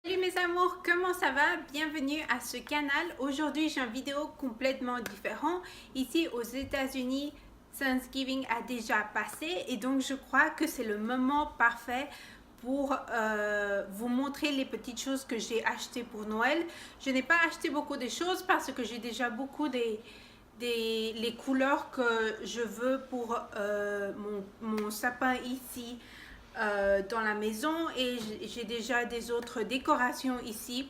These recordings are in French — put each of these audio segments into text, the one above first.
Salut mes amours, comment ça va? Bienvenue à ce canal. Aujourd'hui, j'ai une vidéo complètement différente. Ici aux États-Unis, Thanksgiving a déjà passé et donc je crois que c'est le moment parfait pour vous montrer les petites choses que j'ai achetées pour Noël. Je n'ai pas acheté beaucoup de choses parce que j'ai déjà beaucoup les couleurs que je veux pour mon sapin ici dans la maison, et j'ai déjà des autres décorations ici.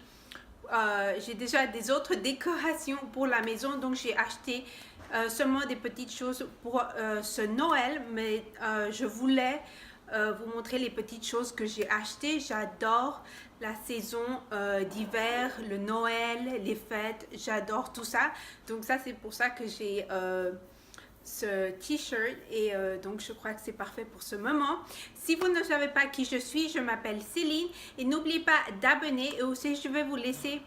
J'ai déjà des autres décorations pour la maison, donc j'ai acheté seulement des petites choses pour ce Noël, mais je voulais vous montrer les petites choses que j'ai achetées. J'adore la saison d'hiver, le Noël, les fêtes, j'adore tout ça. Donc ça, c'est pour ça que j'ai ce t-shirt, et donc je crois que c'est parfait pour ce moment. Si vous ne savez pas qui je suis, je m'appelle Céline, et n'oubliez pas d'abonner, et aussi je vais vous laisser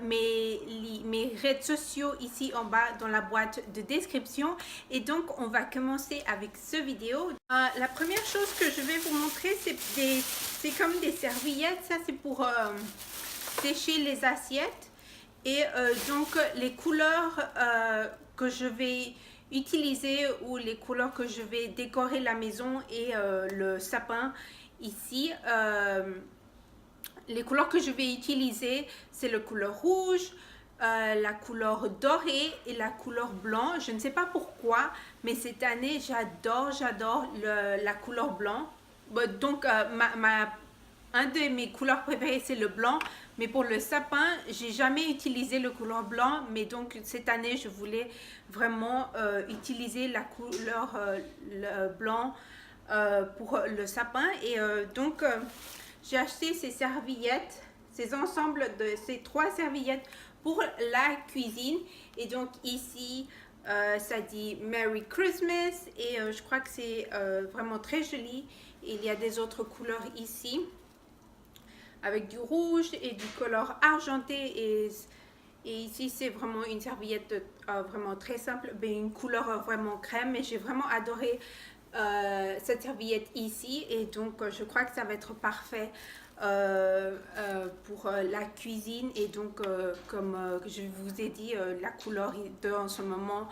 mes réseaux sociaux ici en bas dans la boîte de description. Et donc on va commencer avec ce vidéo. La première chose que je vais vous montrer, c'est comme des serviettes. Ça, c'est pour sécher les assiettes. Et donc les couleurs que je vais utiliser, ou les couleurs que je vais décorer la maison et le sapin ici, les couleurs que je vais utiliser, c'est la couleur rouge, la couleur dorée et la couleur blanc. Je ne sais pas pourquoi, mais cette année j'adore la couleur blanc. Donc un de mes couleurs préférées, c'est le blanc, mais pour le sapin, j'ai jamais utilisé le couleur blanc, mais donc cette année je voulais vraiment utiliser la couleur le blanc pour le sapin. Et donc j'ai acheté ces serviettes, ces ensembles de ces 3 serviettes pour la cuisine. Et donc ici ça dit Merry Christmas, et je crois que c'est vraiment très joli. Il y a des autres couleurs ici avec du rouge et du couleur argenté, et ici c'est vraiment une serviette vraiment très simple, mais une couleur vraiment crème. Et j'ai vraiment adoré cette serviette ici, et donc je crois que ça va être parfait pour la cuisine. Et donc comme je vous ai dit, la couleur en ce moment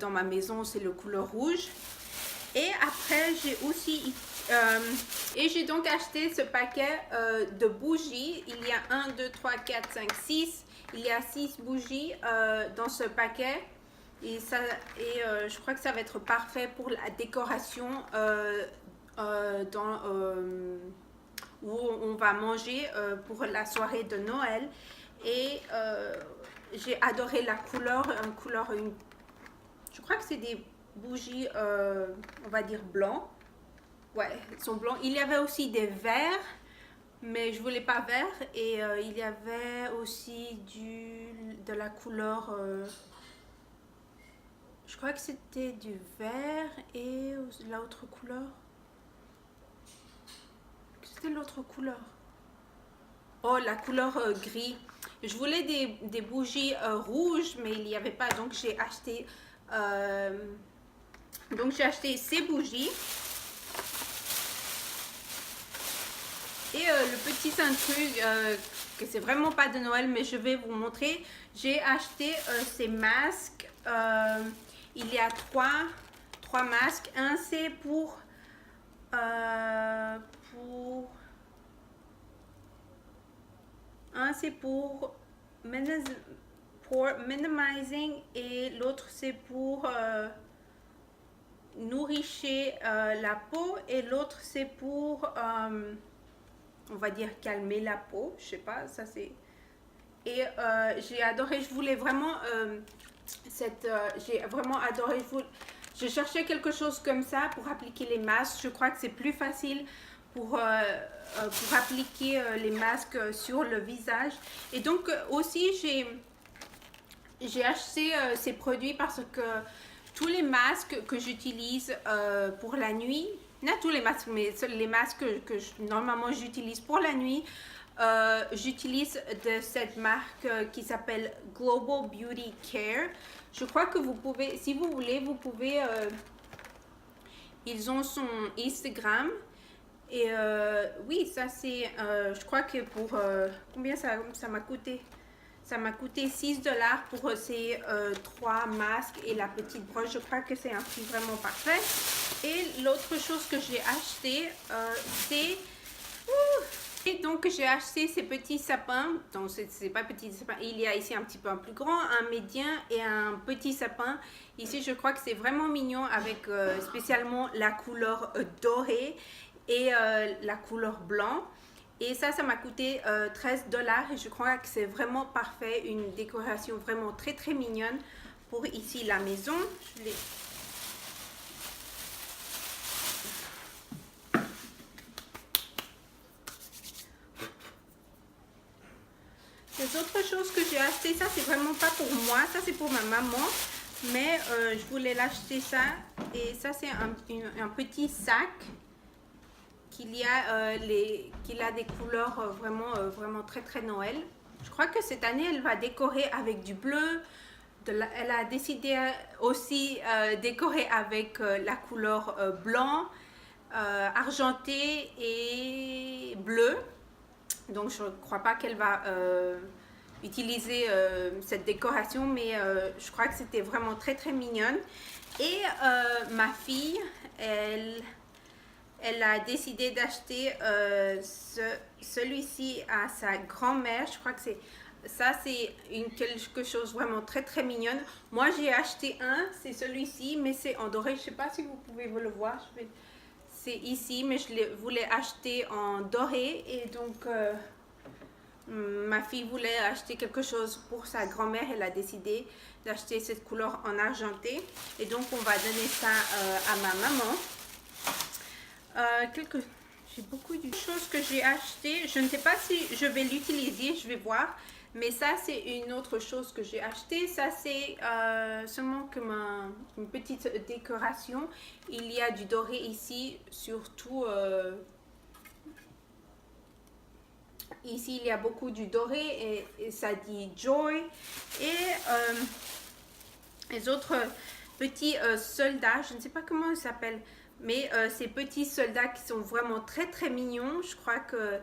dans ma maison, c'est le couleur rouge. Et après, j'ai donc acheté ce paquet de bougies. Il y a 1, 2, 3, 4, 5, 6. Il y a 6 bougies dans ce paquet. Et je crois que ça va être parfait pour la décoration où on va manger pour la soirée de Noël. Et j'ai adoré la couleur, je crois que c'est des bougies, on va dire blanc. Ouais, ils sont blancs. Il y avait aussi des verts, mais je voulais pas vert. Et il y avait aussi de la couleur, je crois que c'était du vert, et l'autre couleur, c'était l'autre couleur. Oh, la couleur gris. Je voulais des bougies rouges, mais il n'y avait pas, donc j'ai acheté ces bougies. Et le petit truc que c'est vraiment pas de Noël, mais je vais vous montrer. J'ai acheté ces masques. Il y a trois masques. Un, c'est pour minimizing, et l'autre c'est pour nourrir la peau, et l'autre c'est pour on va dire calmer la peau. Je sais pas, ça c'est. Et j'ai adoré. Je voulais vraiment j'ai vraiment adoré. Je cherchais quelque chose comme ça pour appliquer les masques. Je crois que c'est plus facile pour appliquer les masques sur le visage. Et donc aussi j'ai acheté ces produits parce que tous les masques que j'utilise pour la nuit, pas tous les masques, mais les masques normalement j'utilise pour la nuit, j'utilise de cette marque qui s'appelle Global Beauty Care. Je crois que vous pouvez, si vous voulez, vous pouvez, ils ont son Instagram, Et oui, ça c'est, je crois que pour, combien ça m'a coûté? Ça m'a coûté 6 $ pour ces 3 masques et la petite broche. Je crois que c'est un prix vraiment parfait. Et l'autre chose que j'ai acheté, c'est... Et donc j'ai acheté ces petits sapins. Donc c'est pas petit sapin. Il y a ici un petit peu un plus grand, un médian et un petit sapin. Ici je crois que c'est vraiment mignon avec spécialement la couleur dorée et la couleur blanc. Et ça m'a coûté 13 $ et je crois que c'est vraiment parfait, une décoration vraiment très très mignonne pour ici la maison. Les autres choses que j'ai acheté, ça c'est vraiment pas pour moi, ça c'est pour ma maman, mais je voulais l'acheter ça. Et ça c'est un petit sac qu'il a des couleurs vraiment très très Noël. Je crois que cette année elle va décorer avec du bleu. Elle a décidé aussi décorer avec la couleur blanc, argenté et bleu. Donc je ne crois pas qu'elle va utiliser cette décoration, mais je crois que c'était vraiment très très mignonne. Et ma fille, elle a décidé d'acheter celui-ci à sa grand-mère. Je crois que c'est quelque chose vraiment très très mignonne. Moi j'ai acheté c'est celui-ci, mais c'est en doré. Je ne sais pas si vous pouvez le voir. C'est ici, mais je voulais acheter en doré. Et donc ma fille voulait acheter quelque chose pour sa grand-mère. Elle a décidé d'acheter cette couleur en argenté. Et donc on va donner ça à ma maman. J'ai beaucoup de choses que j'ai achetées. Je ne sais pas si je vais l'utiliser, je vais voir. Mais ça, c'est une autre chose que j'ai acheté. Ça, c'est seulement comme une petite décoration. Il y a du doré ici, surtout... ici, il y a beaucoup du doré et ça dit Joy. Et les autres petits soldats, je ne sais pas comment ils s'appellent. Mais ces petits soldats qui sont vraiment très très mignons. Je crois que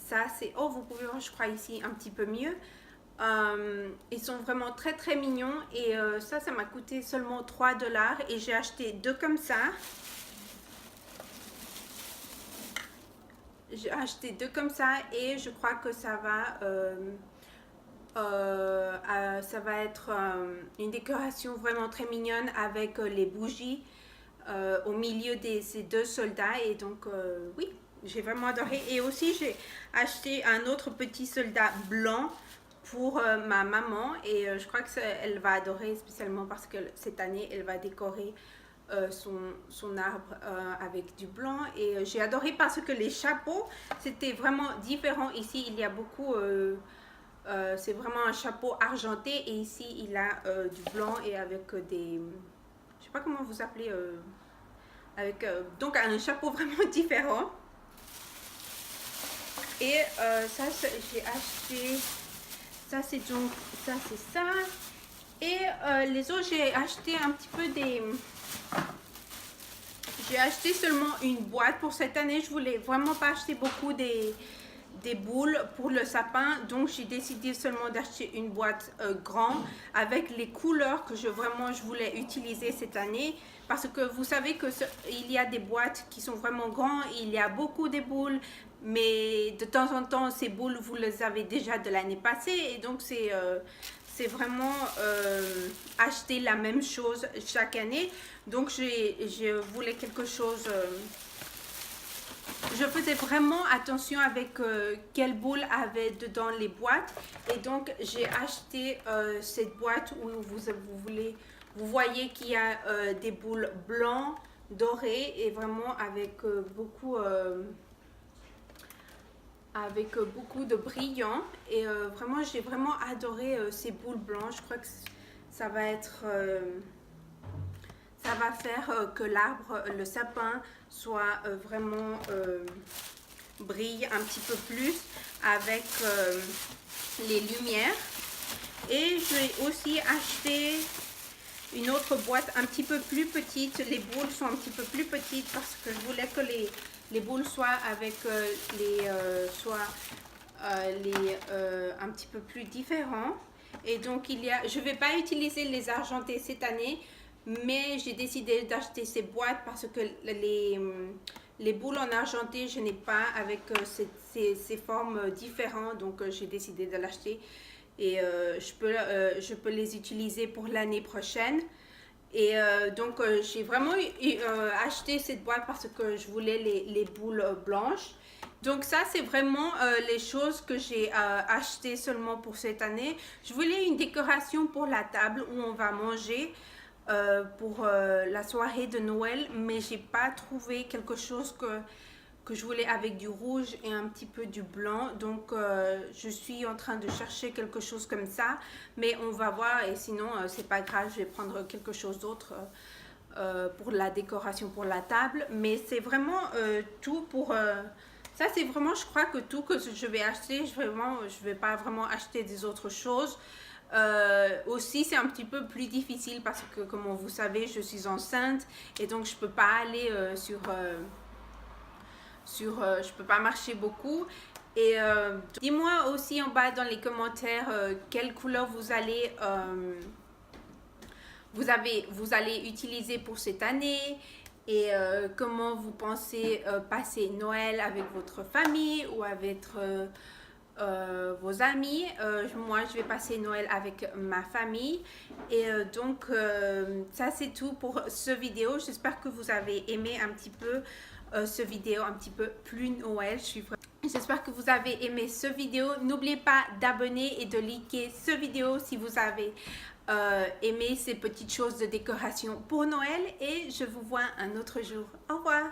ça c'est... Oh, vous pouvez voir, je crois ici un petit peu mieux. Ils sont vraiment très très mignons. Et ça m'a coûté seulement 3 $. Et j'ai acheté 2 comme ça. J'ai acheté 2 comme ça. Et je crois que ça va être une décoration vraiment très mignonne avec les bougies au milieu de ces 2 soldats. Et donc oui, j'ai vraiment adoré. Et aussi j'ai acheté un autre petit soldat blanc pour ma maman. Et je crois qu'elle va adorer, spécialement parce que cette année elle va décorer son arbre avec du blanc. Et j'ai adoré parce que les chapeaux c'était vraiment différent. Ici il y a beaucoup c'est vraiment un chapeau argenté. Et ici il a du blanc et avec des... je sais pas comment vous appelez... avec donc un chapeau vraiment différent. Et ça j'ai acheté... ça c'est donc... ça c'est ça. Et les autres j'ai acheté un petit peu des... j'ai acheté seulement une boîte pour cette année. Je voulais vraiment pas acheter beaucoup des boules pour le sapin, donc j'ai décidé seulement d'acheter une boîte grande avec les couleurs que je voulais utiliser cette année, parce que vous savez que il y a des boîtes qui sont vraiment grandes, il y a beaucoup de boules, mais de temps en temps ces boules vous les avez déjà de l'année passée. Et donc c'est vraiment acheter la même chose chaque année. Donc je voulais quelque chose... je faisais vraiment attention avec quelle boule avait dedans les boîtes. Et donc j'ai acheté cette boîte où vous voyez qu'il y a des boules blancs, dorées, et vraiment avec beaucoup de brillant. Et vraiment j'ai vraiment adoré ces boules blanches. Je crois que ça va être... ça va faire que l'arbre, le sapin, soit vraiment brille un petit peu plus avec les lumières. Et j'ai aussi acheté une autre boîte un petit peu plus petite. Les boules sont un petit peu plus petites parce que je voulais que les boules soit avec un petit peu plus différents. Et donc je vais pas utiliser les argentés cette année, mais j'ai décidé d'acheter ces boîtes parce que les boules en argenté, je n'ai pas avec ces formes différentes, donc j'ai décidé de l'acheter et je peux les utiliser pour l'année prochaine. Et donc j'ai vraiment acheté cette boîte parce que je voulais les boules blanches. Donc ça, c'est vraiment les choses que j'ai achetées seulement pour cette année. Je voulais une décoration pour la table où on va manger pour la soirée de Noël, mais j'ai pas trouvé quelque chose que je voulais avec du rouge et un petit peu du blanc. Donc je suis en train de chercher quelque chose comme ça, mais on va voir, et sinon c'est pas grave, je vais prendre quelque chose d'autre pour la décoration pour la table. Mais c'est vraiment tout pour ça, c'est vraiment, je crois que tout que je vais acheter, je vais pas vraiment acheter des autres choses. Aussi, c'est un petit peu plus difficile parce que, comme vous savez, je suis enceinte et donc je peux pas aller je peux pas marcher beaucoup. Et dis-moi aussi en bas dans les commentaires quelle couleur vous allez utiliser pour cette année et comment vous pensez passer Noël avec votre famille ou avec vos amis. Moi, je vais passer Noël avec ma famille. Et donc, ça c'est tout pour ce vidéo. J'espère que vous avez aimé un petit peu ce vidéo, un petit peu plus Noël. J'espère que vous avez aimé ce vidéo. N'oubliez pas d'abonner et de liker ce vidéo si vous avez aimé ces petites choses de décoration pour Noël. Et je vous vois un autre jour. Au revoir!